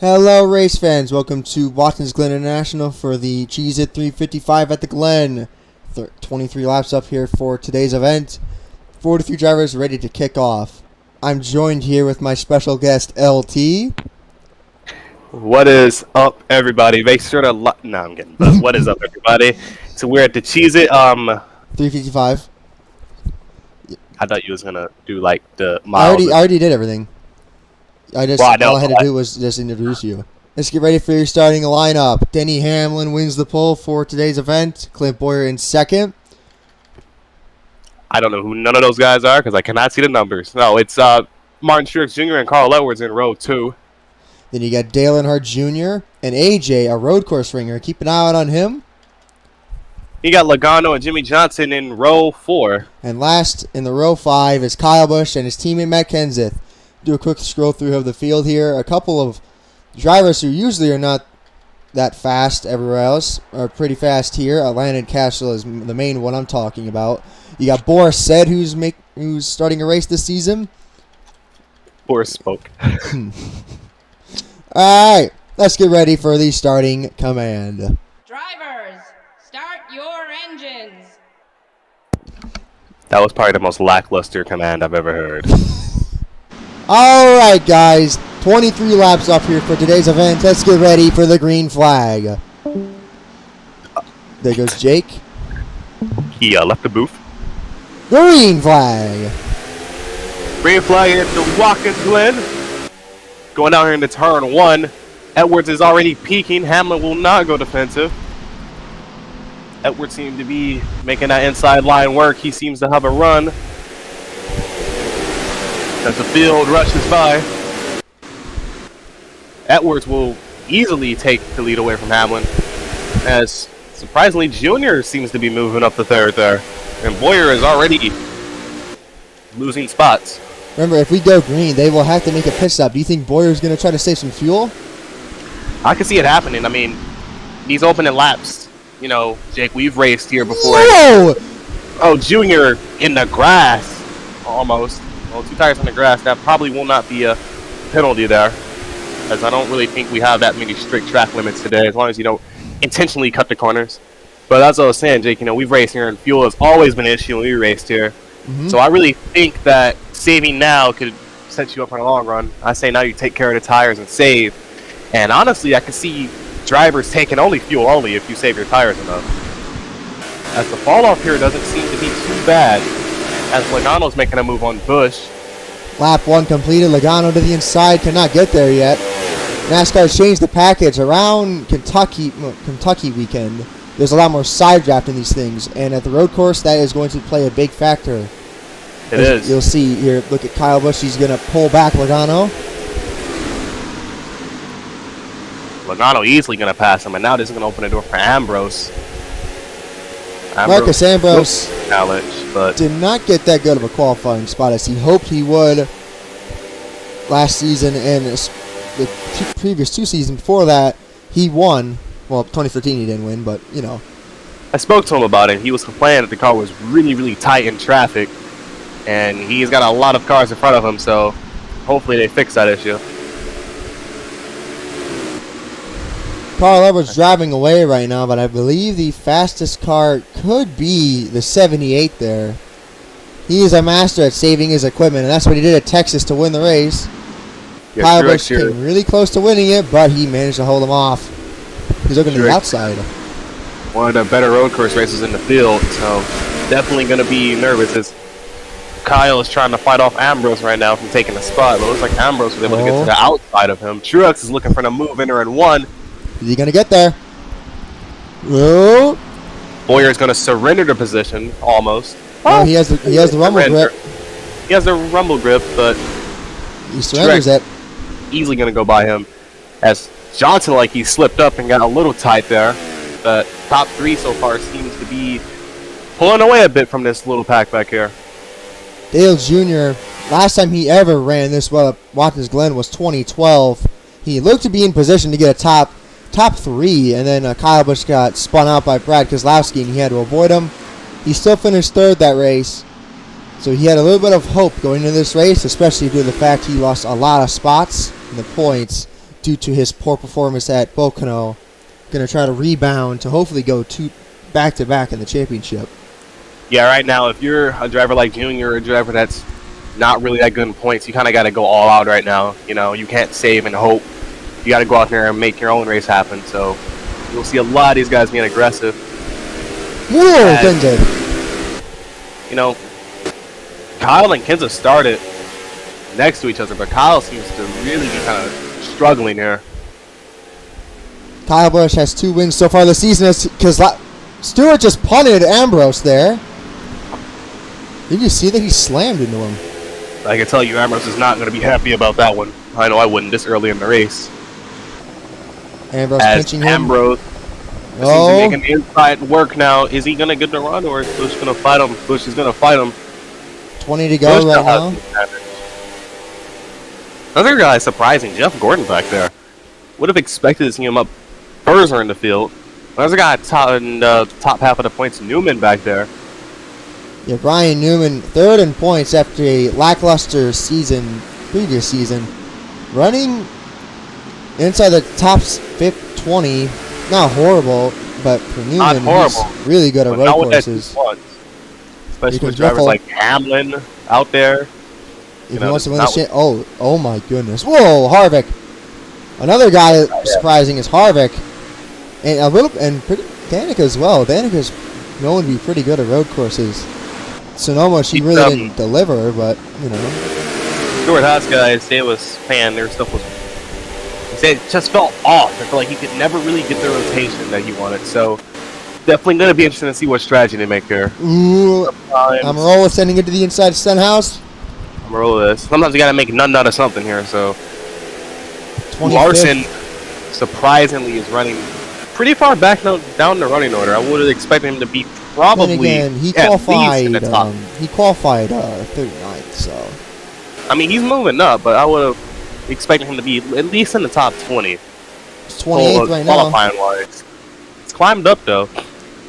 Hello race fans, welcome to Watkins Glen International for the Cheez-It 355 at the Glen. 23 laps up here for today's event. 43 drivers ready to kick off. I'm joined here with my special guest LT. What is up, everybody? Make sure to no, I'm kidding. But what is up, everybody? So we're at the Cheez-It 355. I thought you was gonna do like the I miles. already did everything. All I had to do was just introduce you. Let's get ready for your starting lineup. Denny Hamlin wins the pole for today's event. Clint Bowyer in second. I don't know who none of those guys are because I cannot see the numbers. No, it's Martin Truex Jr. and Carl Edwards in row 2. Then you got Earnhardt Jr. and AJ, a road course ringer. Keep an eye out on him. You got Logano and Jimmie Johnson in row 4. And last in the row 5 is Kyle Busch and his teammate Matt Kenseth. Do a quick scroll through of the field here. A couple of drivers who usually are not that fast everywhere else are pretty fast here. Landon Castle is the main one I'm talking about. You got Boris Said, who's starting a race this season. Boris spoke. All right, let's get ready for the starting command. Drivers, start your engines. That was probably the most lackluster command I've ever heard. All right, guys, 23 laps up here for today's event. Let's get ready for the green flag. There goes Jake. He left the booth. Green flag. Green flag at the Watkins Glen. Going down here into turn 1. Edwards is already peaking. Hamlin will not go defensive. Edwards seems to be making that inside line work. He seems to have a run. As the field rushes by, Edwards will easily take the lead away from Hamlin. As surprisingly, Jr. seems to be moving up the third there. And Bowyer is already losing spots. Remember, if we go green, they will have to make a pit stop. Do you think Boyer's going to try to save some fuel? I can see it happening. I mean, these opening laps, you know, Jake, we've raced here before. Whoa! Oh, Jr. in the grass, almost. Well, 2 tires on the grass, that probably will not be a penalty there. As I don't really think we have that many strict track limits today, as long as you don't intentionally cut the corners. But as I was saying, Jake, you know, we've raced here, and fuel has always been an issue when we raced here. So I really think that saving now could set you up for the long run. I say now you take care of the tires and save. And honestly, I can see drivers taking fuel only if you save your tires enough. As the fall off here doesn't seem to be too bad, as Logano's making a move on Busch. Lap 1 completed. Logano to the inside. Cannot get there yet. NASCAR changed the package around Kentucky weekend. There's a lot more side draft in these things. And at the road course, that is going to play a big factor. It is. You'll see here. Look at Kyle Busch. He's going to pull back Logano. Logano easily going to pass him. And now this is going to open the door for Ambrose. Marcus Ambrose challenge, but did not get that good of a qualifying spot as he hoped he would last season, and the previous 2 seasons before that he won. Well, 2013 he didn't win, but you know. I spoke to him about it. He was complaining that the car was really, really tight in traffic, and he's got a lot of cars in front of him, so hopefully they fix that issue. Carl Edwards driving away right now, but I believe the fastest car could be the 78 there. He is a master at saving his equipment, and that's what he did at Texas to win the race. Yeah, Kyle Busch came really close to winning it, but he managed to hold him off. He's looking to the outside. One of the better road course races in the field, so definitely going to be nervous as Kyle is trying to fight off Ambrose right now from taking the spot, but it looks like Ambrose was able to get to the outside of him. Truex is looking for the move in and 1. Is he going to get there? Whoa. Bowyer is going to surrender the position, almost. Oh, he has the rumble grip. He has the rumble grip, but he surrenders it. Easily going to go by him. As Johnson, like he slipped up and got a little tight there. The top 3 so far seems to be pulling away a bit from this little pack back here. Dale Jr., last time he ever ran this well at Watkins Glen was 2012. He looked to be in position to get a top 3, and then Kyle Busch got spun out by Brad Keselowski, and he had to avoid him. He still finished 3rd that race, so he had a little bit of hope going into this race, especially due to the fact he lost a lot of spots in the points due to his poor performance at Pocono. Going to try to rebound to hopefully go back-to-back in the championship. Yeah, right now, if you're a driver like Junior, a driver that's not really that good in points, you kind of got to go all out right now. You know, you can't save and hope. You got to go out there and make your own race happen. So you'll see a lot of these guys being aggressive. Whoa, Kenseth. You know, Kyle and Kenseth started next to each other, but Kyle seems to really be kind of struggling here. Kyle Busch has 2 wins so far this season because Stewart just punted Ambrose there. Did you see that he slammed into him? I can tell you Ambrose is not going to be happy about that one. I know I wouldn't this early in the race. Ambrose As pinching him. Ambrose seems to be making the inside work now. Is he going to get the run or is Busch going to fight him? Busch is going to fight him. 20 to go right now. Another guy surprising, Jeff Gordon back there. Would have expected to see him up further in the field. There's a guy in the top half of the points, Newman back there. Yeah, Brian Newman, 3rd in points after a lackluster previous season. Running inside the top 20. Not horrible, but for Newman, he's really good at road courses. Especially with drivers like Hamlin out there. If he wants to win the shit. Oh my goodness. Whoa, Harvick. Another guy surprising is Harvick. And Danica as well. Danica's known to be pretty good at road courses. Sonoma, she really didn't deliver, but, you know. Stewart Haas guys, they was saying their stuff was, it just felt off. I felt like he could never really get the rotation that he wanted. So, definitely going to be interesting to see what strategy they make here. Ooh, Almirola sending it to the inside Stenhouse. Almirola is. Sometimes you got to make none out of something here, so. 25th. Larson, surprisingly, is running pretty far back down the running order. I would have expected him to be probably then again, he qualified 39th, so. I mean, he's moving up, but I would have expected him to be at least in the top 20. It's 28th right now. Qualifying wise. It's climbed up, though.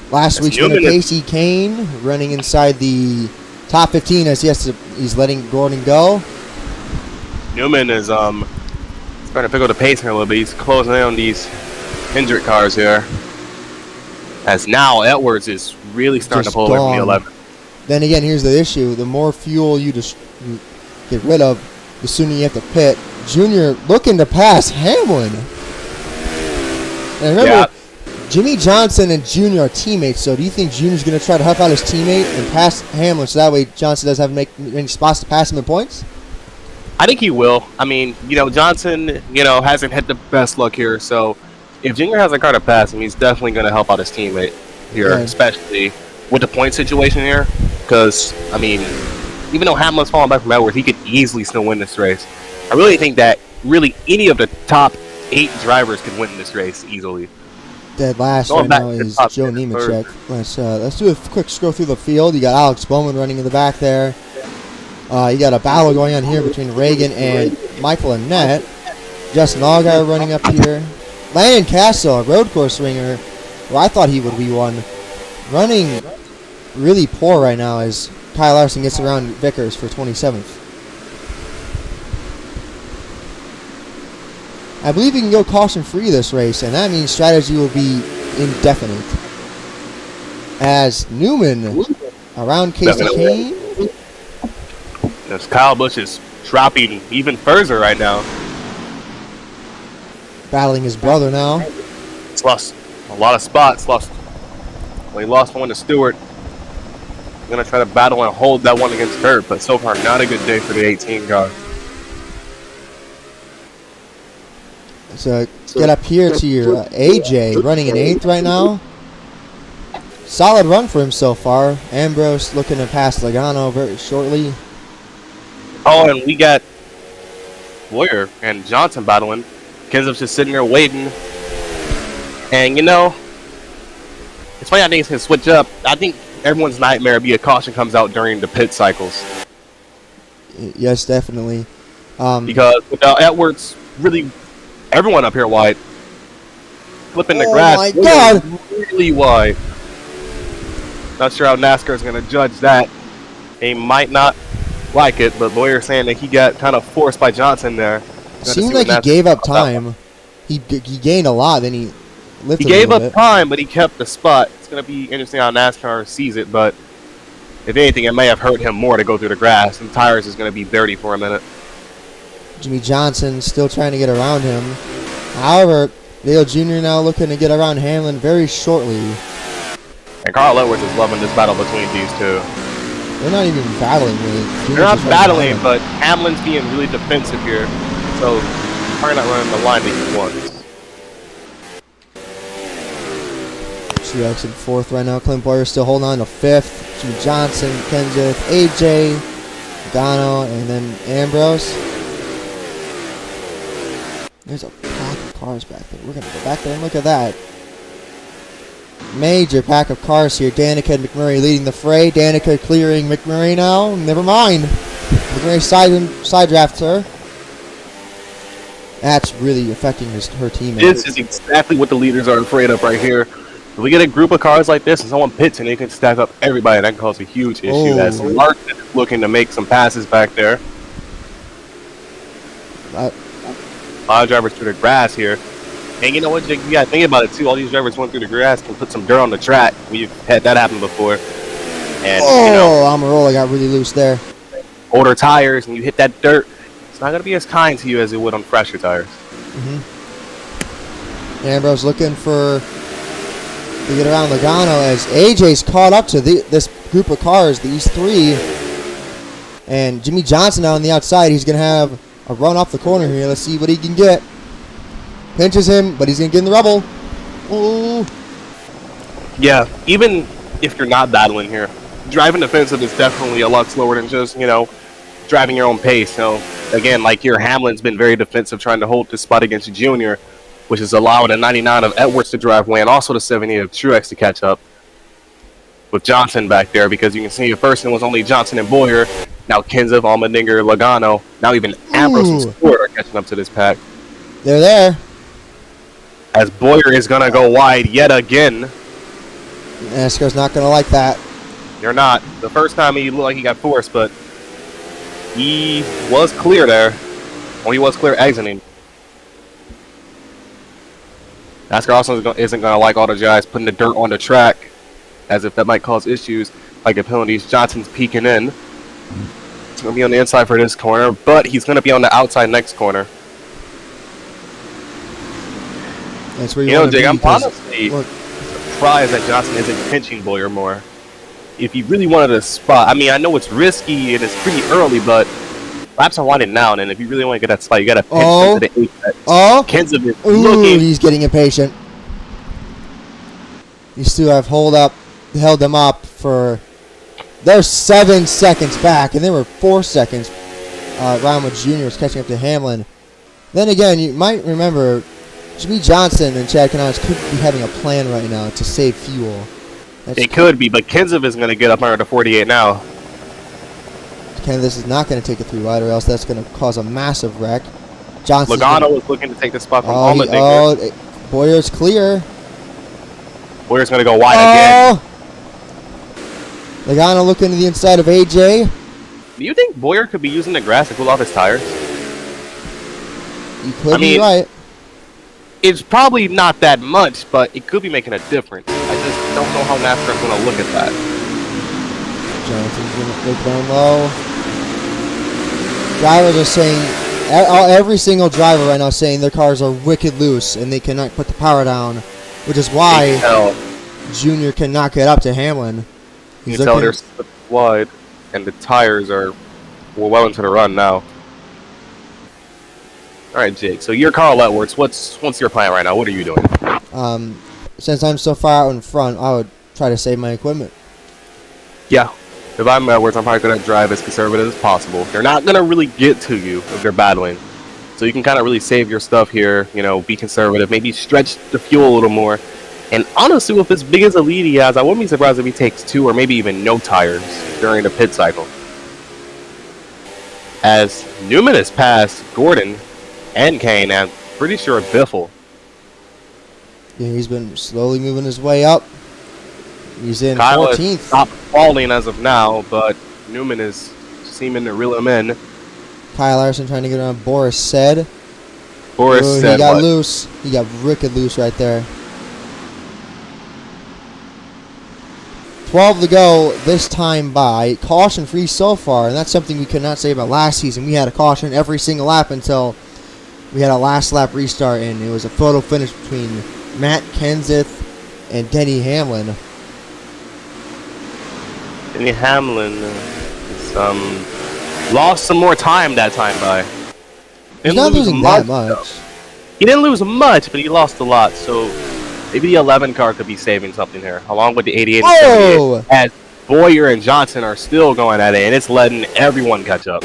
Last week's winner, Kasey Kahne, running inside the top 15 as he's letting Gordon go. Newman is starting to pick up the pace here a little bit. He's closing in on these Hendrick cars here. As now Edwards is really starting to pull away from the 11. Then again, here's the issue. The more fuel you just get rid of, the sooner you have to pit. Junior looking to pass Hamlin. And remember, Jimmie Johnson and Junior are teammates, so do you think Junior's going to try to help out his teammate and pass Hamlin so that way Johnson doesn't have to make any spots to pass him in points? I think he will. I mean, Johnson, hasn't had the best luck here, so if Junior has a car to pass him, he's definitely going to help out his teammate here, especially with the point situation here. Because, I mean, even though Hamlin's falling back from Edwards, he could easily still win this race. I really think that really any of the top 8 drivers could win this race easily. Dead last right now is Joe Nemechek. Let's do a quick scroll through the field. You got Alex Bowman running in the back there. You got a battle going on here between Reagan and Michael Annette. Justin Allgaier running up here. Landon Castle, a road course ringer, where I thought he would be one, running really poor right now as Kyle Larson gets around Vickers for 27th. I believe you can go caution-free this race, and that means strategy will be indefinite. As Newman around Kasey Kahne. As Kyle Busch is dropping even further right now. Battling his brother now. He's lost a lot of spots. He lost one to Stewart. Going to try to battle and hold that one against Kurt, but so far not a good day for the 18 car. So get up here to your AJ, running in 8th right now. Solid run for him so far. Ambrose looking to pass Logano very shortly. Oh, and we got Bowyer and Johnson battling. Kenseth's just sitting there waiting. And, it's funny how things can switch up. I think everyone's nightmare would be a caution comes out during the pit cycles. Yes, definitely. Because without Edwards, really, everyone up here wide. Flipping the grass. Oh, my God. Really wide. Not sure how NASCAR is going to judge that. They might not like it, but Bowyer saying that he got kind of forced by Johnson there. Seemed like he gave up time. He gained a lot, then he lifted He a gave little up bit. time, but he kept the spot. It's going to be interesting how NASCAR sees it, but if anything, it may have hurt him more to go through the grass, and tires is going to be dirty for a minute. Jimmie Johnson still trying to get around him. However, Dale Jr. now looking to get around Hamlin very shortly. And Carl Edwards is loving this battle between these two. They're not even battling, really. They're not battling, but Hamlin's being really defensive here, so probably not running the line that he wants. Truex in 4th right now. Clint Bowyer still holding on to 5th. Jimmie Johnson, Kenseth, AJ, Logano, and then Ambrose. There's a pack of cars back there. We're going to go back there and look at that. Major pack of cars here. Danica and McMurray leading the fray. Danica clearing McMurray now. Never mind. McMurray side drafts her. That's really affecting her teammate. This is exactly what the leaders are afraid of right here. If we get a group of cars like this and someone pits and they can stack up everybody, that can cause a huge issue. As Larson is looking to make some passes back there. A lot of drivers through the grass here. And you know what, Jake, you got to think about it too. All these drivers went through the grass can put some dirt on the track. We've had that happen before. And, you know, Almirola got really loose there. Older tires and you hit that dirt, it's not going to be as kind to you as it would on fresher tires. Ambrose looking to get around Logano as AJ's caught up to this group of cars, these three. And Jimmie Johnson now on the outside. He's going to have a run off the corner here. Let's see what he can get. Pinches him, but he's going to get in the rubble. Ooh. Yeah, even if you're not battling here, driving defensive is definitely a lot slower than just, you know, driving your own pace. So, again, like here, Hamlin's been very defensive trying to hold this spot against Junior, which is allowing the 99 of Edwards to drive away and also the 78 of Truex to catch up with Johnson back there, because you can see at first it was only Johnson and Bowyer. Now Kenseth, Allmendinger, Logano, now even Ambrose and Stewart are catching up to this pack. They're there. As Bowyer is going to go wide yet again. NASCAR's not going to like that. You're not. The first time he looked like he got forced, but he was clear there. Well, he was clear exiting. NASCAR also isn't going to like all the guys putting the dirt on the track, as if that might cause issues like the penalties. Johnson's peeking in. He's going to be on the inside for this corner, but he's going to be on the outside next corner. That's where you know, Jake, I'm honestly surprised that Johnson isn't pinching Bowyer more. If he really wanted a spot, I mean, I know it's risky and it's pretty early, but laps are winding down, and if you really want to get that spot, you got to pinch him to the apex. Kenseth is looking. He's getting impatient. These two have held them up for. They're 7 seconds back, and they were 4 seconds. Ramos Jr. was catching up to Hamlin. Then again, you might remember Jimmie Johnson and Chad Canales could be having a plan right now to save fuel. It could be, but Kenseth is going to get up under the 48 now. This is not going to take it through wide, or else that's going to cause a massive wreck. Logano is looking to take the spot from Allmendinger. Bowyer's clear. Bowyer's going to go wide again. Logano looking to the inside of AJ. Do you think Bowyer could be using the grass to cool off his tires? You could be right. It's probably not that much, but it could be making a difference. I just don't know how NASCAR is going to look at that. Johnson's going to look down low. Drivers are saying, every single driver right now saying their cars are wicked loose and they cannot put the power down, which is why Junior cannot get up to Hamlin. You can tell they're wide, and the tires are well into the run now. All right, Jake. So you're Carl Edwards. What's your plan right now? What are you doing? Since I'm so far out in front, I would try to save my equipment. Yeah. If I'm Edwards, I'm probably going to drive as conservative as possible. They're not going to really get to you if they're battling. So you can kind of really save your stuff here, you know, be conservative, maybe stretch the fuel a little more. And honestly, with as big as a lead he has, I wouldn't be surprised if he takes 2 or maybe even no tires during the pit cycle. As Newman has passed Gordon and Kahne, and pretty sure Biffle. Yeah, he's been slowly moving his way up. He's in Kyle 14th. Stopped falling as of now, but Newman is seeming to reel him in. Kyle Larson trying to get around Boris said. course. Ooh, he got loose. He got wicked loose right there. 12 to go this time by. Caution free so far, and that's something we could not say about last season. We had a caution every single lap until we had a last lap restart, and it was a photo finish between Matt Kenseth and Denny Hamlin. Denny Hamlin lost some more time that time by. He's not losing that much. He didn't lose much, but he lost a lot, so maybe the 11 car could be saving something here, along with the 88 and 78, as Bowyer and Johnson are still going at it, and it's letting everyone catch up.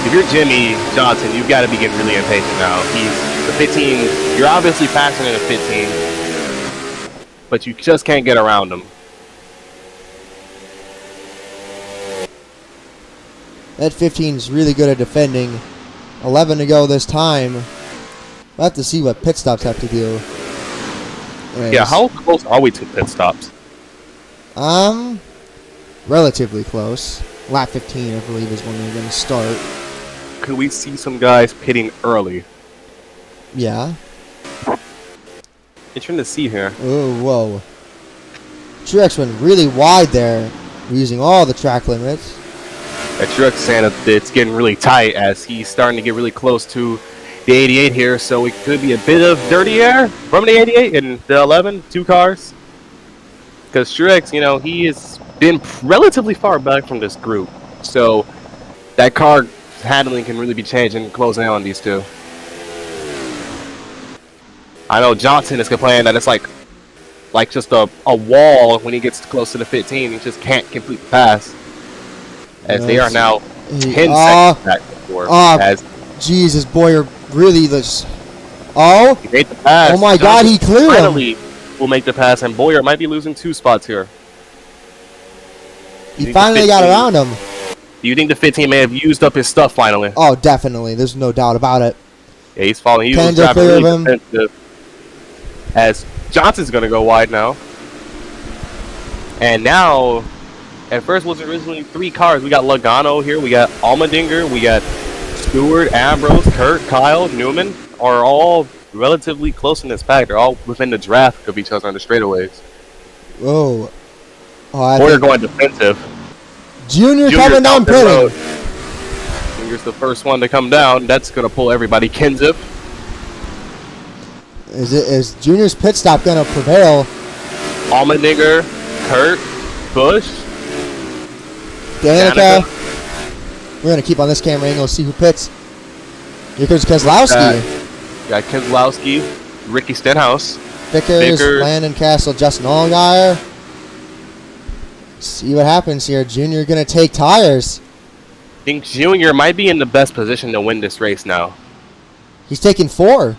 If you're Jimmie Johnson, you've got to be getting really impatient now. He's the 15. You're obviously faster than a 15, but you just can't get around him. That 15 is really good at defending. 11 to go this time. We'll have to see what pit stops have to do. Anyways. Yeah, how close are we to pit stops? Relatively close. Lap 15, I believe, is when we're going to start. Could we see some guys pitting early? Yeah. Interesting to see here. Oh, whoa. Truex went really wide there, using all the track limits. Truex saying that it's getting really tight as he's starting to get really close to the 88 here, so it could be a bit of dirty air from the 88 and the 11, two cars. Because Truex, you know, he has been relatively far back from this group, so that car handling can really be changed and closing in on these two. I know Johnson is complaining that it's like just a wall when he gets close to the 15. He just can't complete the pass. As they are now 10 seconds back before. As Jesus, Bowyer really just. Oh! He made the pass. Oh my God, he cleared finally him. Will make the pass, and Bowyer might be losing 2 spots here. He finally got around him. Do you think the 15 may have used up his stuff finally? Oh, definitely. There's no doubt about it. Yeah, he's falling. He was driving really defensive. As Johnson's going to go wide now. And now, at first was originally 3 cars. We got Logano here. We got Allmendinger. We got Stewart, Ambrose, Kurt, Kyle, Newman are all relatively close in this pack. They're all within the draft of each other on the straightaways. Whoa. Bowyer going defensive. Junior coming down pitting. Junior's the first one to come down. That's going to pull everybody. Kenseth. Is Junior's pit stop going to prevail? Allmendinger, Kurt, Busch, Danica. We're going to keep on this camera angle, see who pits. Here comes Keselowski. Got Keselowski, Ricky Stenhouse, Vickers, Landon Castle, Justin Allgaier. See what happens here. Junior going to take tires. I think Junior might be in the best position to win this race now. He's taking 4.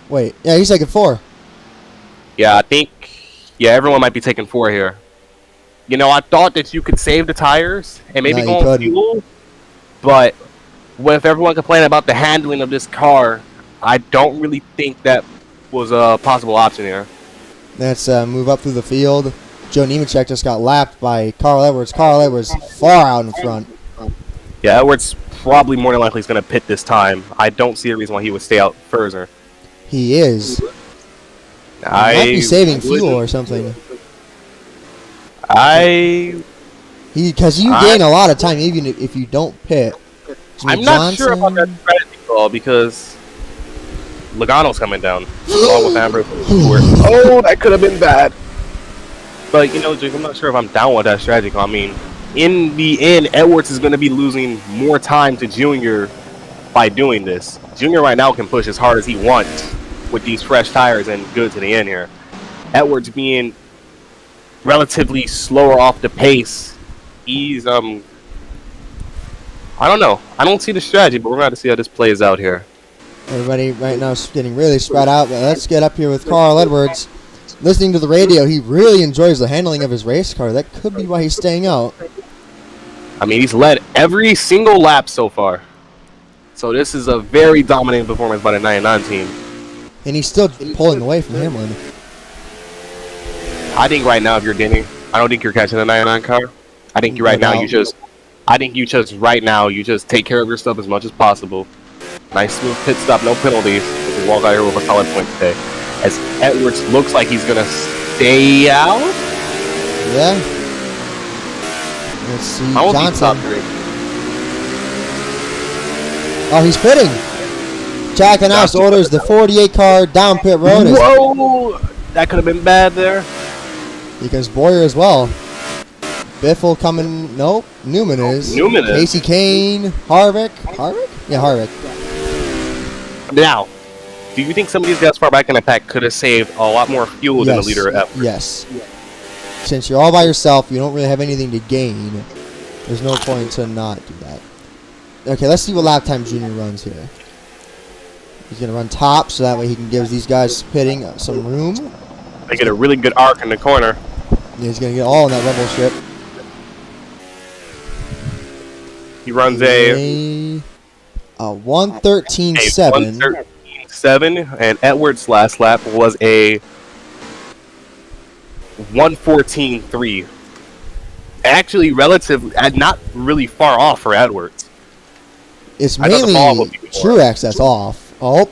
Wait, yeah, he's taking 4. Yeah, I think, everyone might be taking 4 here. You know, I thought that you could save the tires and maybe go on fuel, but with everyone complaining about the handling of this car, I don't really think that was a possible option here. Let's move up through the field. Joe Nemechek just got lapped by Carl Edwards. Carl Edwards far out in front. Yeah, Edwards probably more than likely is going to pit this time. I don't see a reason why he would stay out further. He is. He might be saving fuel or something. Because you gain a lot of time even if you don't pit. I'm not sure about that strategy call because Logano's coming down along with Ambrose. Oh, that could have been bad. But, you know, Jake, I'm not sure if I'm down with that strategy call. I mean, in the end, Edwards is going to be losing more time to Junior by doing this. Junior right now can push as hard as he wants with these fresh tires and good to the end here. Edwards being relatively slower off the pace. He's, I don't know. I don't see the strategy, but we're going to see how this plays out here. Everybody right now is getting really spread out, but let's get up here with Carl Edwards. Listening to the radio, he really enjoys the handling of his race car. That could be why he's staying out. I mean, he's led every single lap so far. So this is a very dominant performance by the 99 team. And he's still pulling away from Hamlin. I think right now, if you're Denny, I don't think you're catching the 99 car. I think right now I think you just, right now, you just take care of your stuff as much as possible. Nice smooth pit stop, no penalties. We walk out here with a solid point today. As Edwards looks like he's going to stay out. Yeah. Let's see. I won't be Johnson. top 3. Oh, he's pitting. Jack and House orders the 48 car down pit road. Whoa! That could have been bad there. Because Bowyer as well. Biffle coming. Nope. Newman is. Newman is. Kasey Kahne. Harvick. Harvick? Yeah, Harvick. Now, do you think some of these guys far back in the pack could have saved a lot more fuel than the leader of effort? Yes. Since you're all by yourself, you don't really have anything to gain. There's no point to not do that. Okay, let's see what lap time Junior runs here. He's going to run top, so that way he can give these guys pitting some room. They get a really good arc in the corner. Yeah, he's going to get all in that rumble strip. He runs a 113.7. 113.7, and Edwards' last lap was a 114.3. Actually, relatively, not really far off for Edwards. It's mainly Truex that's off. Oh,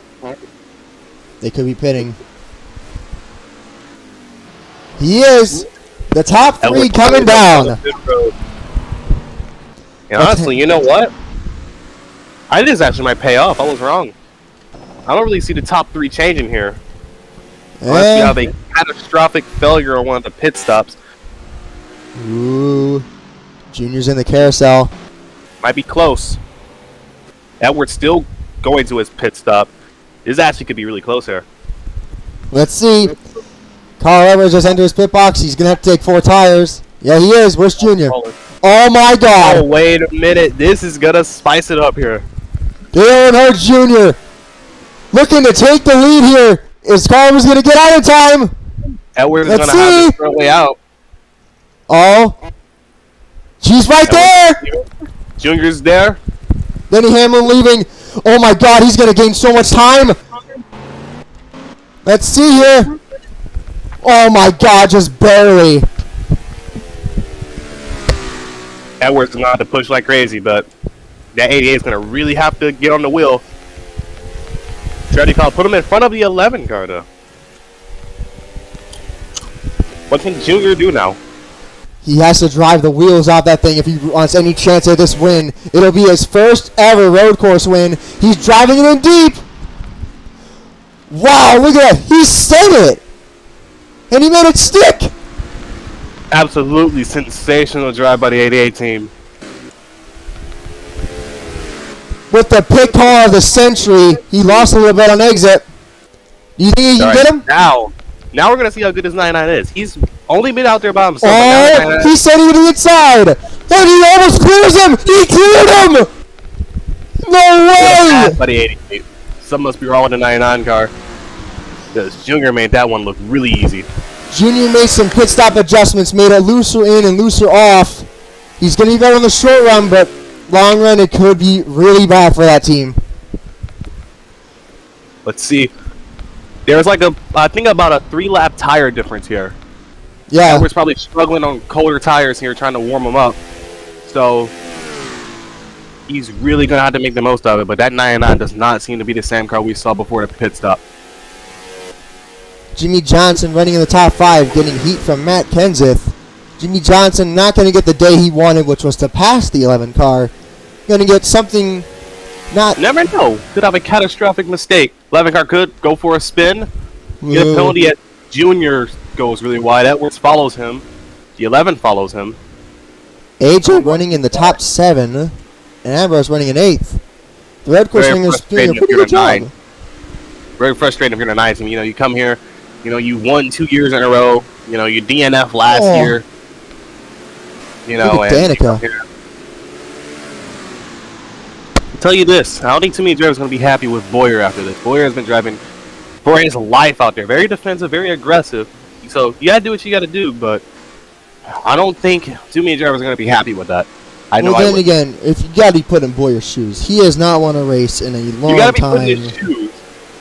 they could be pitting. He is the top 3 Edwards coming down. And honestly, you know what? I think this actually might pay off. I was wrong. I don't really see the top 3 changing here. Unless you have a catastrophic failure on one of the pit stops. Ooh, Junior's in the carousel. Might be close. Edwards still going to his pit stop. This actually could be really close here. Let's see. Carl Edwards just entered his pit box. He's going to have to take 4 tires. Yeah, he is. Where's Junior? Oh, my God. Oh, wait a minute. This is going to spice it up here. Earnhardt Jr. looking to take the lead here. Is Carl Edwards going to get out in time? Edwards is going to have his front way out. Oh. She's right there. Junior's there. Denny Hamlin leaving. Oh, my God. He's going to gain so much time. Let's see here. Oh, my God. Just barely. Edwards is going to have to push like crazy, but that 88 is going to really have to get on the wheel. Strategy call. Put him in front of the 11 car, though. What can Junior do now? He has to drive the wheels off that thing if he wants any chance of this win. It'll be his first ever road course win. He's driving it in deep. Wow, look at that. He stayed it. And he made it stick. Absolutely sensational drive by the 88 team. With the pit car of the century, he lost a little bit on exit. Do you think he can get him? Now we're going to see how good his 99 is. He's only been out there by himself. Oh, he said he to the inside. And he almost clears him. He cleared him. No way. By the 88. Something must be wrong with the 99 car. Because Junior made that one look really easy. Junior made some pit stop adjustments, made it looser in and looser off. He's going to be better in the short run, but long run, it could be really bad for that team. Let's see. There's like I think about a 3-lap tire difference here. Yeah. Edwards probably struggling on colder tires here, trying to warm them up. So he's really going to have to make the most of it. But that 99 does not seem to be the same car we saw before the pit stop. Jimmie Johnson running in the top 5, getting heat from Matt Kenseth. Jimmie Johnson not going to get the day he wanted, which was to pass the 11 car. Going to get something not... Never know. Could have a catastrophic mistake. 11 car could go for a spin. Get a penalty at Junior goes really wide. Edwards follows him. The 11 follows him. AJ running in the top 7, and Ambrose running in 8th. The Red Course ringers doing a pretty good job. Very frustrating if you're in a 9 team. You know, you come here, you know, you won 2 years in a row. You know, you DNF last year. You know, look at Danica. I'll tell you this, I don't think too many drivers are going to be happy with Bowyer after this. Bowyer has been driving for his life out there. Very defensive, very aggressive. So you got to do what you got to do, but I don't think too many drivers are going to be happy with that. I know. Well, then again, if you got to be put in Bowyer's shoes, he has not won a race in a long time. You got to be put in his shoes.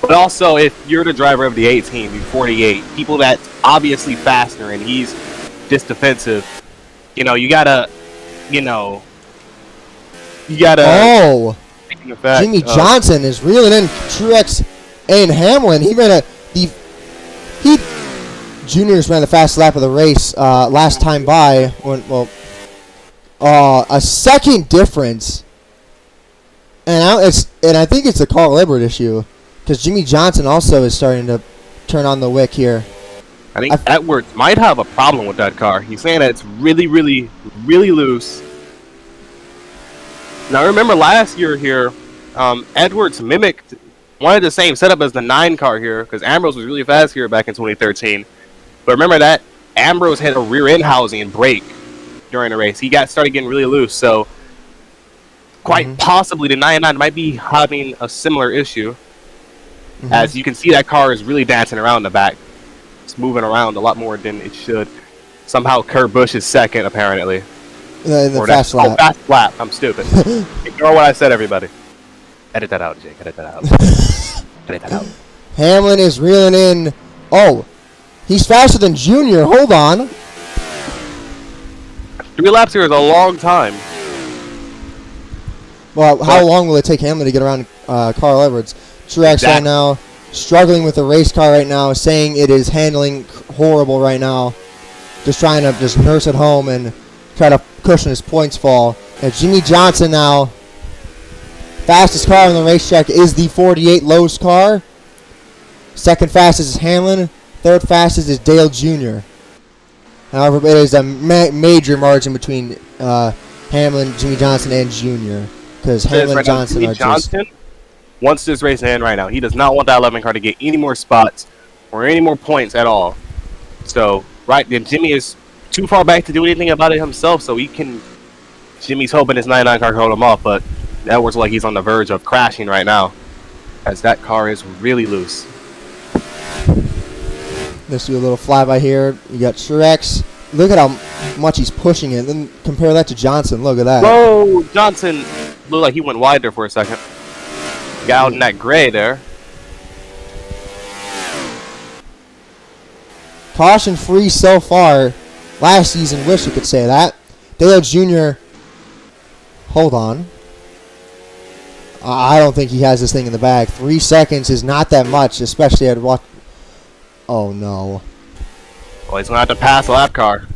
But also, if you're the driver of the 18, the 48, people that's obviously faster and he's just defensive, you know, you got to, you know, You got Jimmie Johnson is reeling in Truex and Hamlin. Juniors ran the fastest lap of the race last time by. A second difference, and I think it's a Carl Edwards issue because Jimmie Johnson also is starting to turn on the wick here. I think Edwards might have a problem with that car. He's saying that it's really, really, really loose. Now, remember last year here, Edwards wanted the same setup as the 9 car here because Ambrose was really fast here back in 2013. But remember that Ambrose had a rear end housing and brake during the race. He started getting really loose. So quite possibly the 99 might be having a similar issue. As you can see, that car is really dancing around the back. It's moving around a lot more than it should. Somehow Kurt Busch is second, apparently. In the fast lap. Fast lap. I'm stupid. Ignore what I said, everybody. Edit that out, Jake. Edit that out. Edit that out. Hamlin is reeling in. Oh, he's faster than Junior. Hold on. 3 laps here is a long time. Well, how long will it take Hamlin to get around Carl Edwards? Truex right now, struggling with the race car right now, saying it is handling horrible right now. Just trying to just nurse it home and try to cushion his points fall. And Jimmie Johnson now, fastest car on the racetrack is the 48 Lowe's car. Second fastest is Hamlin. Third fastest is Dale Jr. However, it is a major margin between Hamlin, Jimmie Johnson, and Jr. Because Hamlin and Johnson are just... wants this race to end right now. He does not want that 11 car to get any more spots or any more points at all. So, right then, Jimmie is too far back to do anything about it himself, so Jimmie's hoping his 99 car can hold him off, but Edwards like he's on the verge of crashing right now, as that car is really loose. Let's do a little flyby here. You got Truex. Look at how much he's pushing it. Then compare that to Johnson. Look at that. Whoa! Johnson looked like he went wide there for a second. Got out in that gray there. Caution free so far. Last season, wish you could say that. Dale Jr. Hold on. I don't think he has this thing in the bag. 3 seconds is not that much, especially at what. Oh no. Well, he's gonna have to pass the lap car.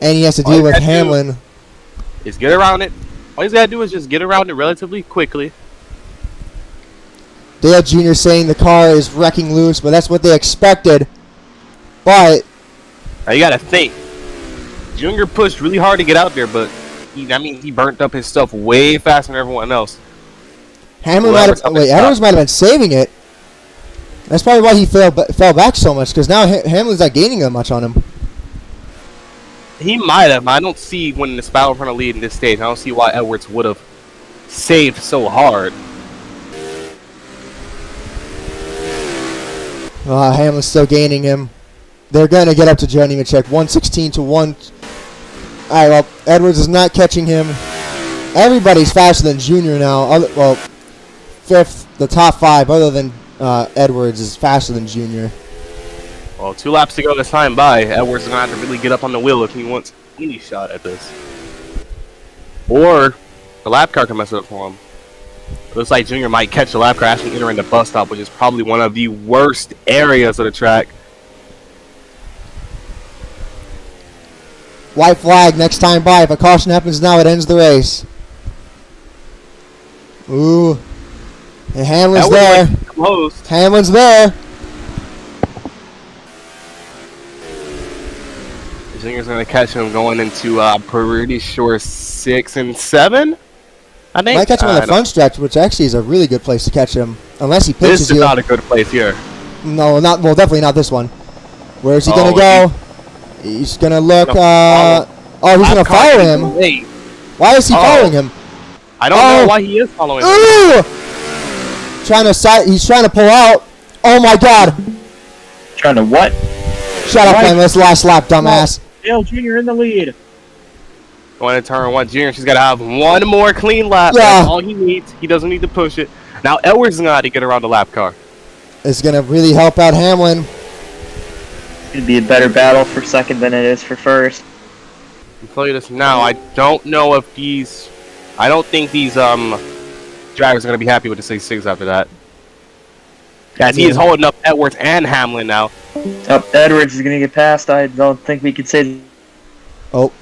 And he has to deal with Hamlin. Is get around it. All he's gotta do is just get around it relatively quickly. Dale Jr. saying the car is wrecking loose, but that's what they expected. But now you gotta think. Junior pushed really hard to get out there, but he burnt up his stuff way faster than everyone else. Edwards might have been saving it. That's probably why he fell back so much, because now Hamlin's not gaining that much on him. He might have. I don't see when this battle for the lead in this stage. I don't see why Edwards would have saved so hard. Hamlin's still gaining him. They're going to get up to Johnny Nemechek. 116 to 1. All right, well, Edwards is not catching him. Everybody's faster than Junior now. Well, fifth, the top 5, other than Edwards, is faster than Junior. Well, 2 laps to go this time by. Edwards is going to have to really get up on the wheel if he wants any shot at this. Or the lap car can mess it up for him. It looks like Junior might catch the lap car actually entering the bus stop, which is probably one of the worst areas of the track. White flag next time by. If a caution happens now, it ends the race. Ooh. And Hamlin's there. Hamlin's there. Junior's going to catch him going into, pretty sure, 6 and 7? I think. Might catch him on the front stretch, which actually is a really good place to catch him. Unless he pitches you. This is not a good place here. No, definitely not this one. Where is he going to go? He's going to look. He's going to follow him. Wait. Why is he following him? I don't know why he is following him. He's trying to pull out. Oh my God. Trying to what? Shut up, man. This last lap, dumbass. Dale Jr. in the lead. Going to turn 1, Junior. She's got to have one more clean lap. Yeah. That's all he needs. He doesn't need to push it. Now Edwards is going to have to get around the lap car. It's going to really help out Hamlin. It'd be a better battle for second than it is for first. I'll tell you this now. I don't know if these I don't think these drivers are going to be happy with the 66 after that. As he is holding up Edwards and Hamlin now. Edwards is going to get past. I don't think we could say. Oh.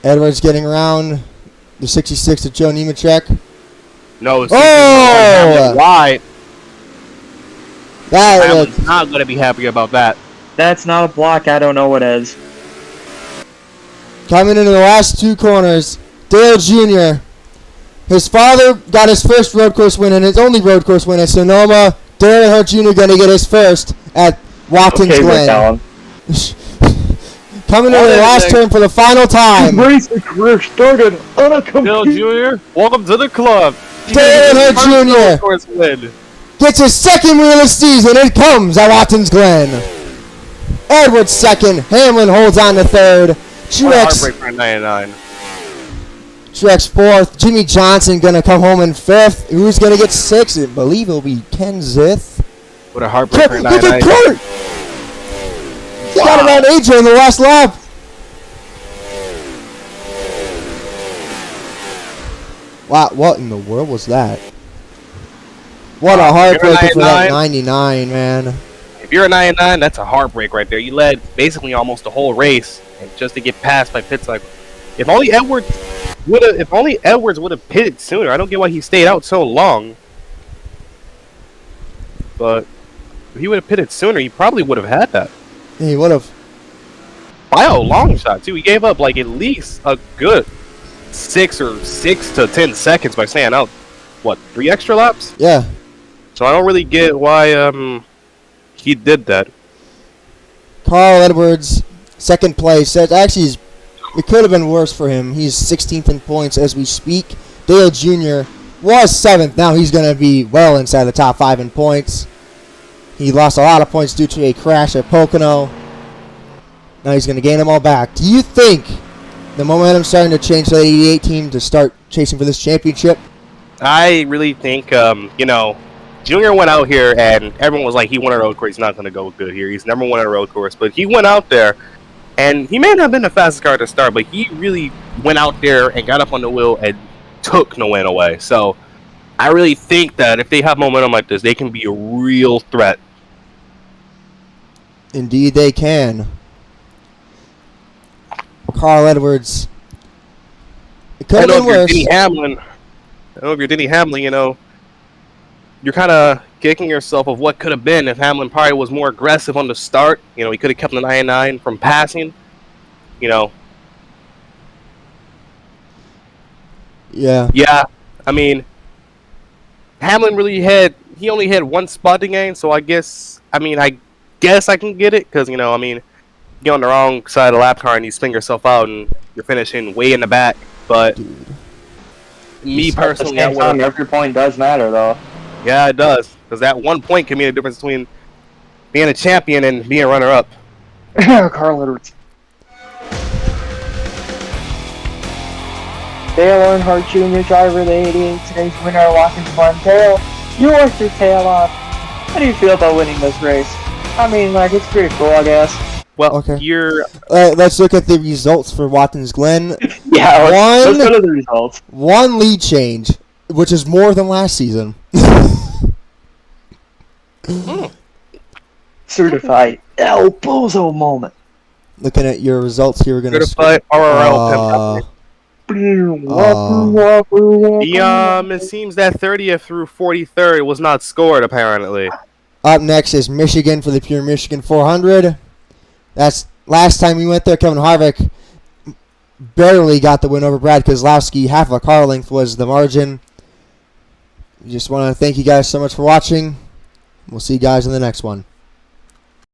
Edwards getting around the 66 to Joe Nemechek. No, it's Hamlin wide. Hamlin's not going to be happy about that. That's not a block. I don't know what is. Coming into the last two corners, Dale Jr. His father got his first road course win and his only road course win at Sonoma. Dale Earnhardt Jr. going to get his first at Watkins Glen. Coming into the last turn for the final time. Racing career started on a Dale Jr., welcome to the club. Dale Earnhardt Jr. gets his second win of the season. It comes at Watkins Glen. Edwards second. Hamlin holds on to third. Heartbreak for 99. Truex fourth. Jimmie Johnson going to come home in fifth. Who's going to get sixth? I believe it'll be Kenseth. What a heartbreak for 99. He got it on AJ in the last lap. Wow, what in the world was that? What a heartbreaker for that 99, man. If you're a 99, that's a heartbreak right there. You led basically almost the whole race, and just to get passed by pit cycle. If only Edwards would have pitted sooner. I don't get why he stayed out so long. But if he would have pitted sooner, he probably would have had that. Yeah, he would have. By a long shot too. He gave up like at least a good 6 to 10 seconds by staying out. What, 3 extra laps? Yeah. So I don't really get why he did that. Carl Edwards, second place. Actually, it could have been worse for him. He's 16th in points as we speak. Dale Jr. was 7th. Now he's going to be well inside the top 5 in points. He lost a lot of points due to a crash at Pocono. Now he's going to gain them all back. Do you think the momentum's starting to change for the 88 team to start chasing for this championship? I really think, Junior went out here and everyone was like, he won a road course. He's not going to go good here. He's never won a road course. But he went out there, and he may not have been the fastest car to start, but he really went out there and got up on the wheel and took no win away. So I really think that if they have momentum like this, they can be a real threat. Indeed, they can. Carl Edwards. It could have been worse. Denny Hamlin. I don't know if you're Denny Hamlin, you're kind of kicking yourself of what could have been if Hamlin probably was more aggressive on the start. He could have kept the 99 from passing. Yeah. Yeah. I mean, Hamlin he only had one spot to gain, so I guess I can get it because, you're on the wrong side of the lap car and you spin yourself out and you're finishing way in the back. But me personally, every point does matter, though. Yeah, it does. Because that 1 point can mean a difference between being a champion and being a runner-up. Carl Edwards. Dale Earnhardt Jr., driver of the 88, today's winner of Watkins Glen. Dale, you worked your tail off. How do you feel about winning this race? It's pretty cool, I guess. Well, okay. Let's look at the results for Watkins Glen. Yeah, let's go to the results. 1 lead change, which is more than last season. Certified El Bozo moment. Looking at your results here, we're going to certified RRL. It seems that 30th through 43rd was not scored, apparently. Up next is Michigan for the Pure Michigan 400. That's last time we went there. Kevin Harvick barely got the win over Brad Keselowski. Half a car length was the margin. Just want to thank you guys so much for watching. We'll see you guys in the next one.